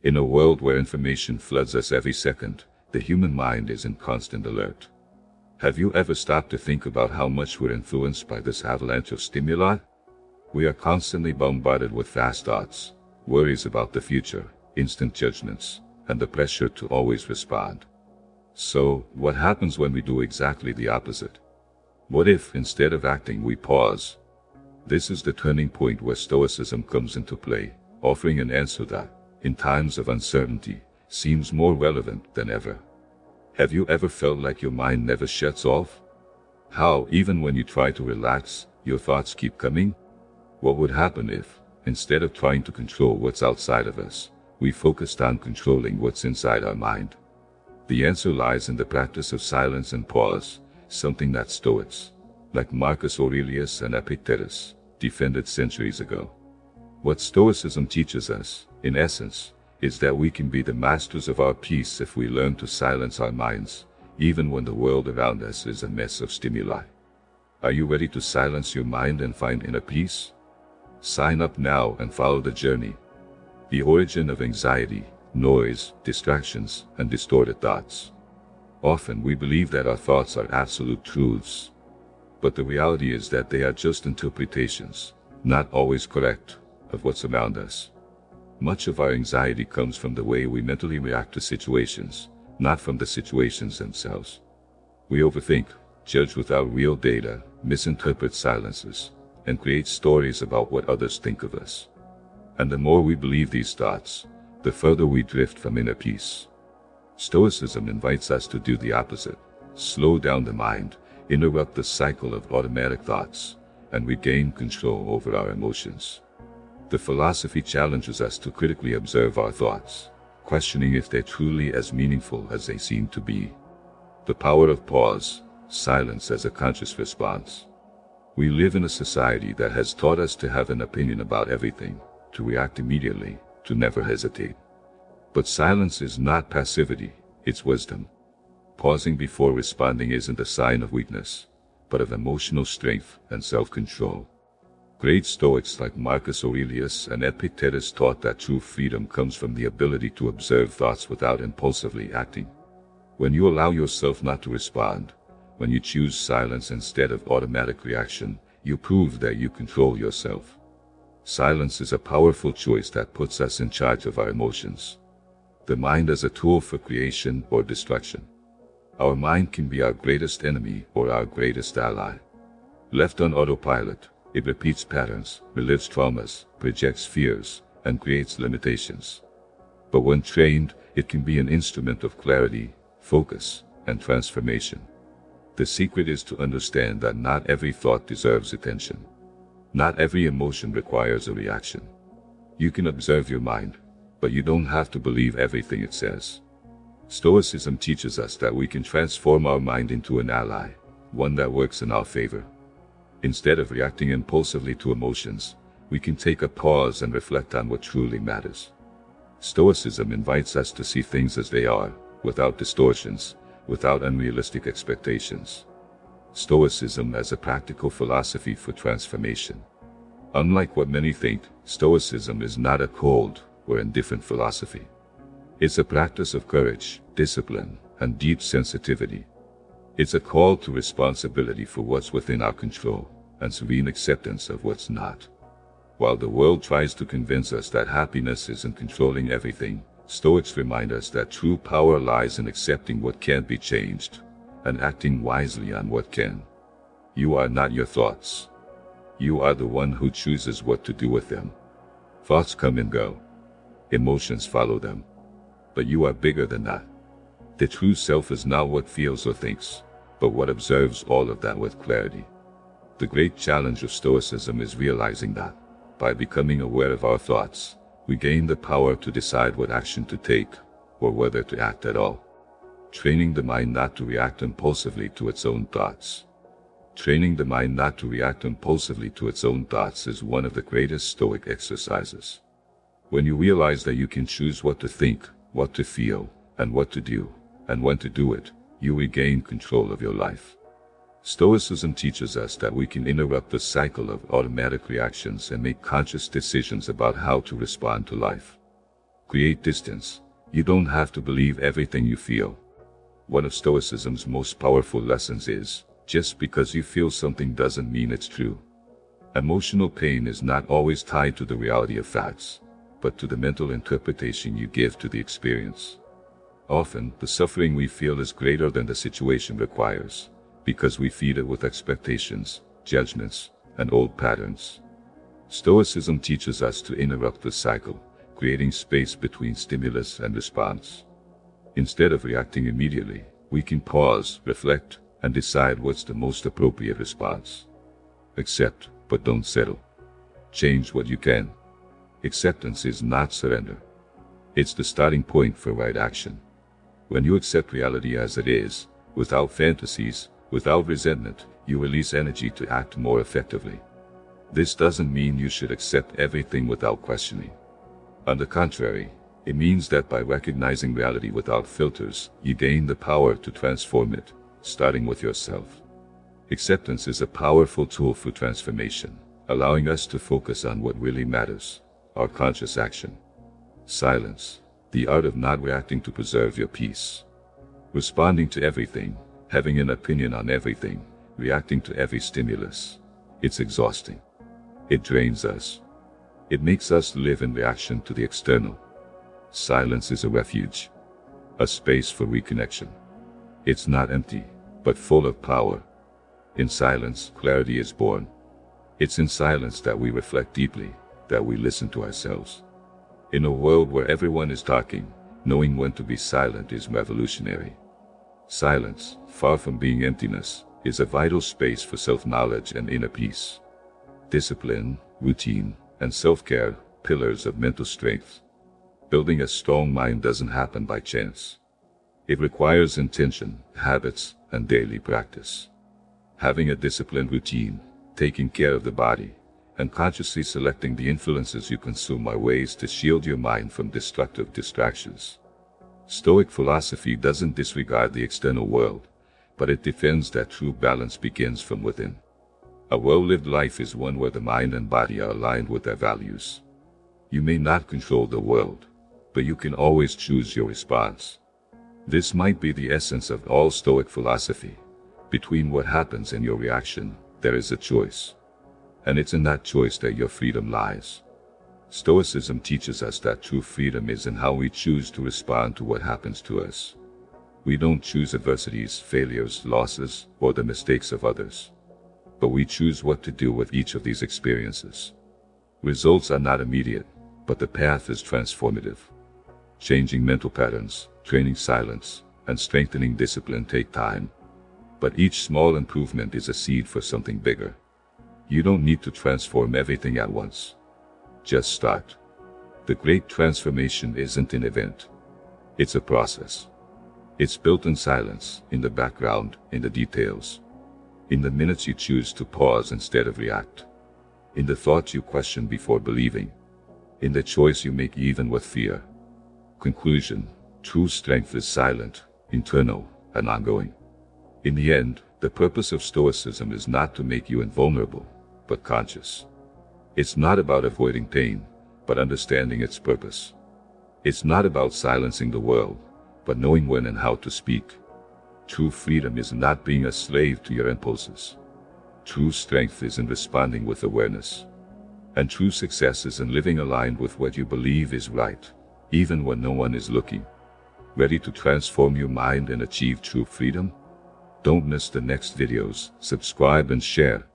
In a world where information floods us every second, the human mind is in constant alert. Have you ever stopped to think about how much we're influenced by this avalanche of stimuli? We are constantly bombarded with fast thoughts, worries about the future, instant judgments, and the pressure to always respond. So, what happens when we do exactly the opposite? What if, instead of acting, we pause? This is the turning point where Stoicism comes into play, offering an answer that, in times of uncertainty, seems more relevant than ever. Have you ever felt like your mind never shuts off? How, even when you try to relax, your thoughts keep coming? What would happen if, instead of trying to control what's outside of us, we focused on controlling what's inside our mind? The answer lies in the practice of silence and pause, something that Stoics, like Marcus Aurelius and Epictetus, defended centuries ago. What Stoicism teaches us, in essence, is that we can be the masters of our peace if we learn to silence our minds, even when the world around us is a mess of stimuli. Are you ready to silence your mind and find inner peace? Sign up now and follow the journey. The origin of anxiety, noise, distractions, and distorted thoughts. Often we believe that our thoughts are absolute truths, but the reality is that they are just interpretations, not always correct, of what's around us. Much of our anxiety comes from the way we mentally react to situations, not from the situations themselves. We overthink, judge without real data, misinterpret silences, and create stories about what others think of us. And the more we believe these thoughts, the further we drift from inner peace. Stoicism invites us to do the opposite: slow down the mind, interrupt the cycle of automatic thoughts, and regain control over our emotions. The philosophy challenges us to critically observe our thoughts, questioning if they're truly as meaningful as they seem to be. The power of pause, silence as a conscious response. We live in a society that has taught us to have an opinion about everything, to react immediately, to never hesitate. But silence is not passivity, it's wisdom. Pausing before responding isn't a sign of weakness, but of emotional strength and self-control. Great Stoics like Marcus Aurelius and Epictetus taught that true freedom comes from the ability to observe thoughts without impulsively acting. When you allow yourself not to respond, when you choose silence instead of automatic reaction, you prove that you control yourself. Silence is a powerful choice that puts us in charge of our emotions. The mind as a tool for creation or destruction. Our mind can be our greatest enemy or our greatest ally. Left on autopilot, it repeats patterns, relives traumas, projects fears, and creates limitations. But when trained, it can be an instrument of clarity, focus, and transformation. The secret is to understand that not every thought deserves attention. Not every emotion requires a reaction. You can observe your mind, but you don't have to believe everything it says. Stoicism teaches us that we can transform our mind into an ally, one that works in our favor. Instead of reacting impulsively to emotions, we can take a pause and reflect on what truly matters. Stoicism invites us to see things as they are, without distortions, without unrealistic expectations. Stoicism as a practical philosophy for transformation. Unlike what many think, Stoicism is not a cold or indifferent philosophy. It's a practice of courage, discipline, and deep sensitivity. It's a call to responsibility for what's within our control, and serene acceptance of what's not. While the world tries to convince us that happiness is in controlling everything, Stoics remind us that true power lies in accepting what can't be changed, and acting wisely on what can. You are not your thoughts. You are the one who chooses what to do with them. Thoughts come and go. Emotions follow them. But you are bigger than that. The true self is not what feels or thinks, but what observes all of that with clarity. The great challenge of Stoicism is realizing that, by becoming aware of our thoughts, we gain the power to decide what action to take, or whether to act at all. Training the mind not to react impulsively to its own thoughts. Training the mind not to react impulsively to its own thoughts is one of the greatest Stoic exercises. When you realize that you can choose what to think, what to feel, and what to do, and when to do it, you regain control of your life. Stoicism teaches us that we can interrupt the cycle of automatic reactions and make conscious decisions about how to respond to life. Create distance. You don't have to believe everything you feel. One of Stoicism's most powerful lessons is, just because you feel something doesn't mean it's true. Emotional pain is not always tied to the reality of facts, but to the mental interpretation you give to the experience. Often, the suffering we feel is greater than the situation requires, because we feed it with expectations, judgments, and old patterns. Stoicism teaches us to interrupt the cycle, creating space between stimulus and response. Instead of reacting immediately, we can pause, reflect, and decide what's the most appropriate response. Accept, but don't settle. Change what you can. Acceptance is not surrender. It's the starting point for right action. When you accept reality as it is, without fantasies, without resentment, you release energy to act more effectively. This doesn't mean you should accept everything without questioning. On the contrary, it means that by recognizing reality without filters, you gain the power to transform it, starting with yourself. Acceptance is a powerful tool for transformation, allowing us to focus on what really matters, our conscious action. Silence, the art of not reacting to preserve your peace. Responding to everything, having an opinion on everything, reacting to every stimulus. It's exhausting. It drains us. It makes us live in reaction to the external. Silence is a refuge, a space for reconnection. It's not empty, but full of power. In silence, clarity is born. It's in silence that we reflect deeply, that we listen to ourselves. In a world where everyone is talking, knowing when to be silent is revolutionary. Silence, far from being emptiness, is a vital space for self-knowledge and inner peace. Discipline, routine, and self-care, pillars of mental strength. Building a strong mind doesn't happen by chance. It requires intention, habits, and daily practice. Having a disciplined routine, taking care of the body, and consciously selecting the influences you consume are ways to shield your mind from destructive distractions. Stoic philosophy doesn't disregard the external world, but it defends that true balance begins from within. A well-lived life is one where the mind and body are aligned with their values. You may not control the world, but you can always choose your response. This might be the essence of all Stoic philosophy. Between what happens and your reaction, there is a choice. And it's in that choice that your freedom lies. Stoicism teaches us that true freedom is in how we choose to respond to what happens to us. We don't choose adversities, failures, losses, or the mistakes of others. But we choose what to do with each of these experiences. Results are not immediate, but the path is transformative. Changing mental patterns, training silence, and strengthening discipline take time. But each small improvement is a seed for something bigger. You don't need to transform everything at once. Just start. The great transformation isn't an event. It's a process. It's built in silence, in the background, in the details. In the minutes you choose to pause instead of react. In the thoughts you question before believing. In the choice you make even with fear. Conclusion: true strength is silent, internal, and ongoing. In the end, the purpose of Stoicism is not to make you invulnerable, but conscious. It's not about avoiding pain, but understanding its purpose. It's not about silencing the world, but knowing when and how to speak. True freedom is not being a slave to your impulses. True strength is in responding with awareness. And true success is in living aligned with what you believe is right, even when no one is looking. Ready to transform your mind and achieve true freedom? Don't miss the next videos, subscribe and share.